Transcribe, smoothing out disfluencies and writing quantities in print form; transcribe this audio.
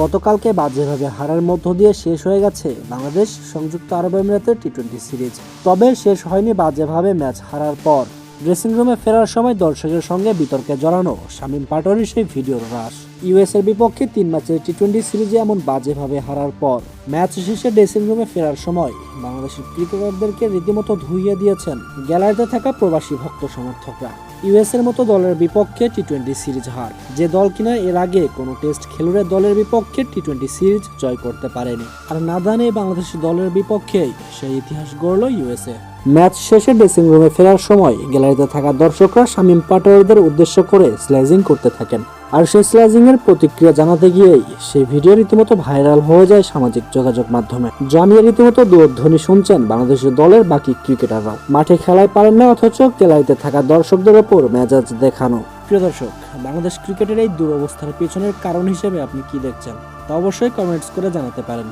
গতকালকে বাজেভাবে হারার মধ্য দিয়ে শেষ হয়ে গেছে বাংলাদেশ সংযুক্ত আরব আমিরাতের টি-20 সিরিজ। তবে শেষ হয়নি বাজেভাবে ম্যাচ হারার পর। ড্রেসিং রুমে ফেরার সময় দর্শকের সঙ্গে বিতর্কে জড়ানো শামীম পাটোয়ারির সেই ভিডিওর রাশ। ইউএসের বিপক্ষে 3 ম্যাচের টি-20 সিরিজে এমন বাজেভাবে হারার পর ম্যাচ শেষে ড্রেসিং রুমে ফেরার সময় বাংলাদেশের ক্রিকেটারদেরকে রীতিমতো ধুইয়ে দিয়েছেন গ্যালারিতে থাকা প্রবাসী ভক্ত সমর্থকরা। ইউএসের মতো দলের বিপক্ষে টি-20 সিরিজ হার, যে দল কিনা এর আগে কোনো টেস্ট খেলুড়ে দলের বিপক্ষে টি-20 সিরিজ জয় করতে পারেনি, আর না জানে বাংলাদেশি দলের বিপক্ষেই সেই ইতিহাস গড়ল ইউএসএ। ম্যাচ শেষে ড্রেসিং রুমে ফেরার সময় গ্যালারিতে থাকা দর্শকরা শামীম পাটোয়ারিদের উদ্দেশ্য করে স্ল্যাজিং করতে থাকেন, আর সেই স্ল্যাজিং এর প্রতিক্রিয়া জানাতে গিয়েই সেই ভিডিও রীতিমতো ভাইরাল হয়ে যায় সামাজিক যোগাযোগ মাধ্যমে। জানিয়ে রীতিমতো দূরধ্বনি শুনছেন বাংলাদেশের দলের বাকি ক্রিকেটাররাও। মাঠে খেলায় পারেন না, অথচ গ্যালারিতে থাকা দর্শকদের ওপর মেজাজ দেখানো। প্রিয় দর্শক, বাংলাদেশ ক্রিকেটের এই দুরবস্থার পেছনের কারণ হিসেবে আপনি কি দেখছেন তা অবশ্যই কমেন্টস করে জানাতে পারেন।